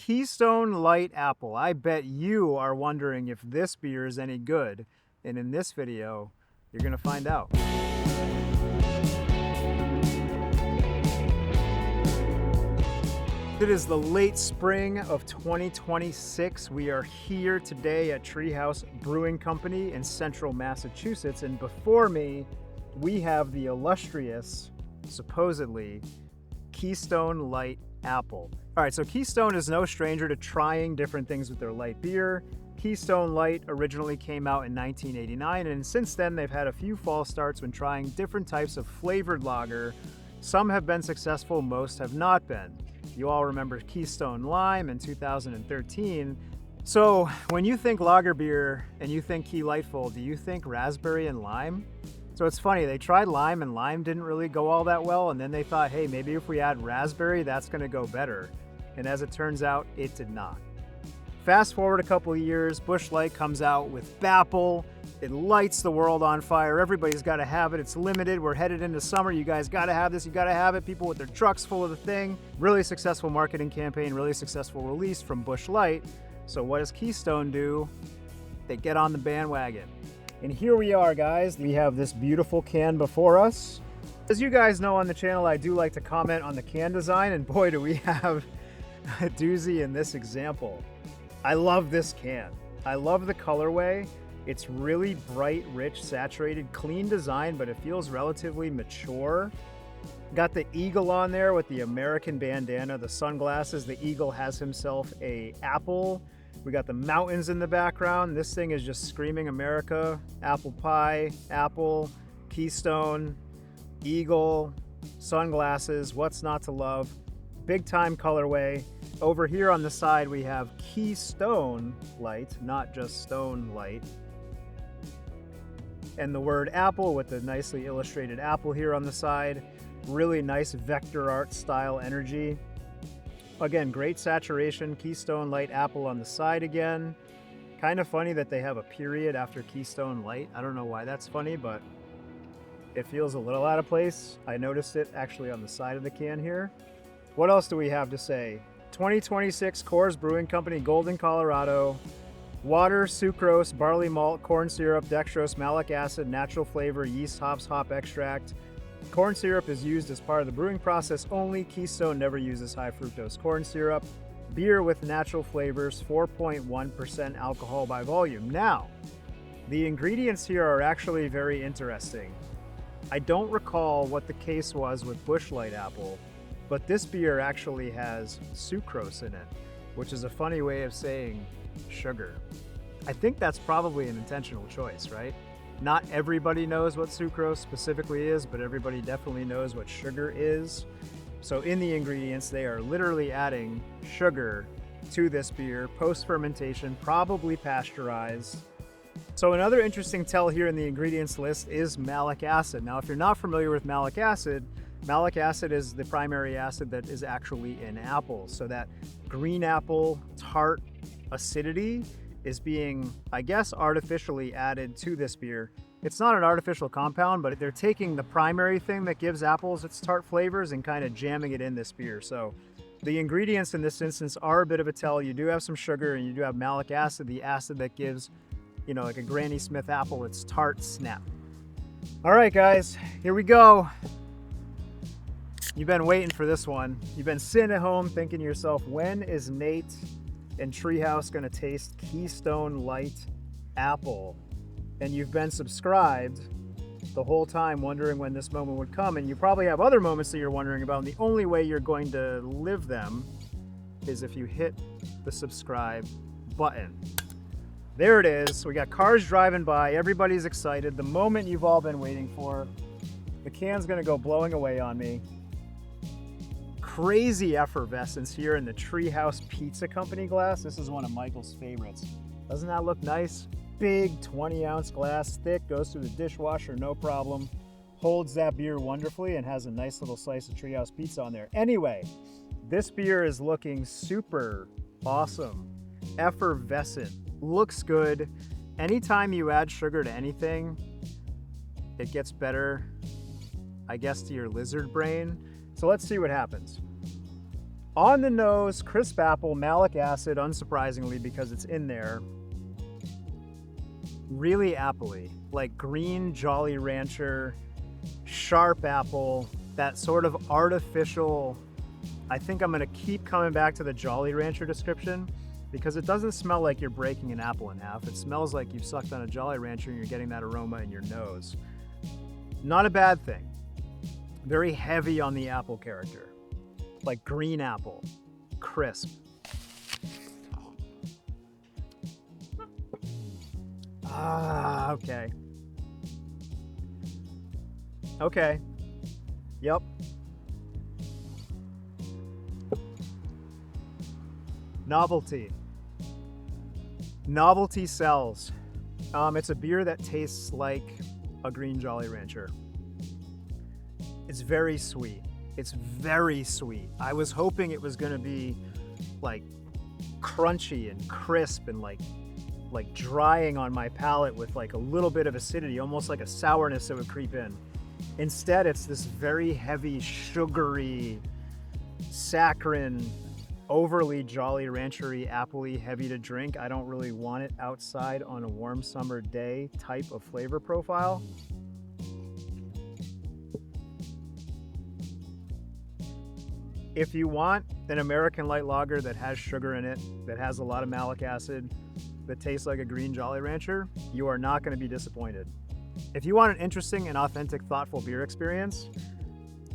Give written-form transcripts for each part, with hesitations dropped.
Keystone Light Apple. I bet you are wondering if this beer is any good, and in this video, you're gonna find out. It is the late spring of 2026. We are here today at Tree House Brewing Company in central Massachusetts, and before me, we have the illustrious, supposedly, Keystone Light Apple. All right, so Keystone is no stranger to trying different things with their light beer. Keystone Light originally came out in 1989, and since then they've had a few false starts when trying different types of flavored lager. Some have been successful, most have not been. You all remember Keystone Lime in 2013. So when you think lager beer and you think Key Lightful, do you think raspberry and lime? So it's funny, they tried lime and lime didn't really go all that well, and then they thought, hey, maybe if we add raspberry, that's gonna go better. And as it turns out, it did not. Fast forward a couple of years, Busch Light comes out with Apple. It lights the world on fire. Everybody's gotta have it. It's limited. We're headed into summer. You guys gotta have this. You gotta have it. People with their trucks full of the thing. Really successful marketing campaign, really successful release from Busch Light. So what does Keystone do? They get on the bandwagon. And here we are, guys. We have this beautiful can before us. As you guys know on the channel, I do like to comment on the can design, and boy, do we have a doozy in this example. I love this can. I love the colorway. It's really bright, rich, saturated, clean design, but it feels relatively mature. Got the eagle on there with the American bandana, the sunglasses. The eagle has himself a apple. We got the mountains in the background. This thing is just screaming America. Apple pie, apple, Keystone, eagle, sunglasses. What's not to love? Big time colorway. Over here on the side, we have Keystone Light, not just Stone Light. And the word apple with the nicely illustrated apple here on the side. Really nice vector art style energy. Again, great saturation. Keystone Light Apple on the side again. Kind of funny that they have a period after Keystone Light. I don't know why that's funny, but it feels a little out of place. I noticed it actually on the side of the can here. What else do we have to say? 2026 Coors Brewing Company, Golden, Colorado. Water, sucrose, barley malt, corn syrup, dextrose, malic acid, natural flavor, yeast, hops, hop extract. Corn syrup is used as part of the brewing process only. Keystone never uses high fructose corn syrup. Beer with natural flavors, 4.1% alcohol by volume. Now, the ingredients here are actually very interesting. I don't recall what the case was with Busch Light Apple, but this beer actually has sucrose in it, which is a funny way of saying sugar. I think that's probably an intentional choice, right? Not everybody knows what sucrose specifically is, but everybody definitely knows what sugar is. So in the ingredients, they are literally adding sugar to this beer, post-fermentation, probably pasteurized. So another interesting tell here in the ingredients list is malic acid. Now, if you're not familiar with malic acid is the primary acid that is actually in apples. So that green apple tart acidity is being, I guess, artificially added to this beer. It's not an artificial compound, but they're taking the primary thing that gives apples its tart flavors and kind of jamming it in this beer. So the ingredients in this instance are a bit of a tell. You do have some sugar and you do have malic acid, the acid that gives, you know, like a Granny Smith apple, its tart snap. All right, guys, here we go. You've been waiting for this one. You've been sitting at home thinking to yourself, when is Nate and Treehouse gonna taste Keystone Light Apple? And you've been subscribed the whole time wondering when this moment would come, and you probably have other moments that you're wondering about, and the only way you're going to live them is if you hit the subscribe button. There it is. We got cars driving by, everybody's excited, the moment you've all been waiting for. The can's gonna go blowing away on me. Crazy effervescence here in the Treehouse Pizza Company glass. This is one of Michael's favorites. Doesn't that look nice? Big 20-ounce glass, thick, goes through the dishwasher, no problem. Holds that beer wonderfully and has a nice little slice of Treehouse pizza on there. Anyway, this beer is looking super awesome, effervescent, looks good. Anytime you add sugar to anything, it gets better, I guess, to your lizard brain. So let's see what happens. On the nose, crisp apple, malic acid, unsurprisingly because it's in there. Really appley, like green Jolly Rancher, sharp apple, that sort of artificial. I think I'm gonna keep coming back to the Jolly Rancher description because it doesn't smell like you're breaking an apple in half. It smells like you've sucked on a Jolly Rancher and you're getting that aroma in your nose. Not a bad thing. Very heavy on the apple character, like green apple, crisp. Ah, okay. Okay. Yep. Novelty. Novelty sells. It's a beer that tastes like a green Jolly Rancher. It's very sweet. It's very sweet. I was hoping it was gonna be like crunchy and crisp and like drying on my palate with like a little bit of acidity, almost like a sourness that would creep in. Instead, it's this very heavy, sugary, saccharine, overly Jolly Ranchery, appley, heavy to drink. I don't really want it outside on a warm summer day type of flavor profile. If you want an American light lager that has sugar in it, that has a lot of malic acid, that tastes like a green Jolly Rancher, you are not going to be disappointed. If you want an interesting and authentic, thoughtful beer experience,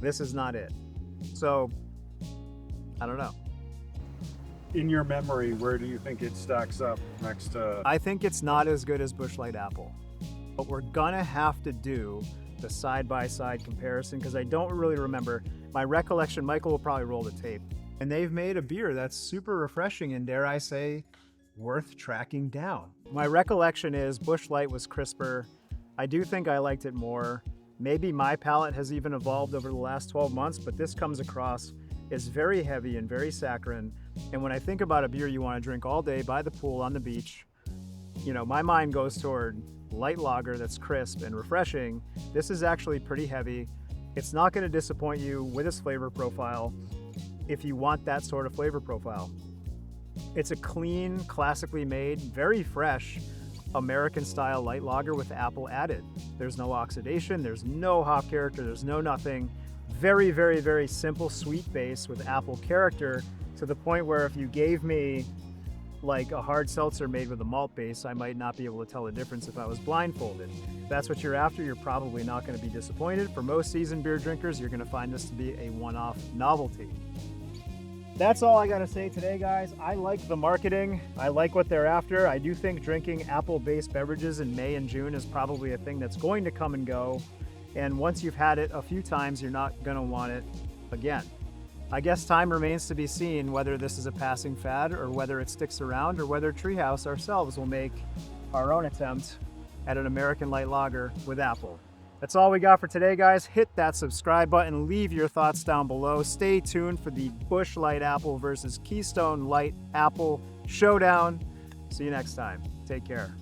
this is not it. So, I don't know. In your memory, where do you think it stacks up next to... I think it's not as good as Busch Light Apple, but we're gonna have to do the side-by-side comparison because I don't really remember. My recollection, Michael will probably roll the tape, and they've made a beer that's super refreshing and, dare I say, worth tracking down. My recollection is Busch Light was crisper. I do think I liked it more. Maybe my palate has even evolved over the last 12 months, but this comes across as very heavy and very saccharine. And when I think about a beer you want to drink all day by the pool on the beach, you know, my mind goes toward light lager that's crisp and refreshing. This is actually pretty heavy. It's not going to disappoint you with its flavor profile if you want that sort of flavor profile. It's a clean, classically made, very fresh American-style light lager with apple added. There's no oxidation, there's no hop character, there's no nothing. Very, very, very simple sweet base with apple character to the point where if you gave me like a hard seltzer made with a malt base, I might not be able to tell the difference if I was blindfolded. If that's what you're after, you're probably not going to be disappointed. For most seasoned beer drinkers, you're going to find this to be a one-off novelty. That's all I got to say today, guys. I like the marketing. I like what they're after. I do think drinking apple-based beverages in May and June is probably a thing that's going to come and go. And once you've had it a few times, you're not going to want it again. I guess time remains to be seen whether this is a passing fad or whether it sticks around or whether Tree House ourselves will make our own attempt at an American light lager with apple. That's all we got for today, guys. Hit that subscribe button. Leave your thoughts down below. Stay tuned for the Busch Light Apple versus Keystone Light Apple showdown. See you next time. Take care.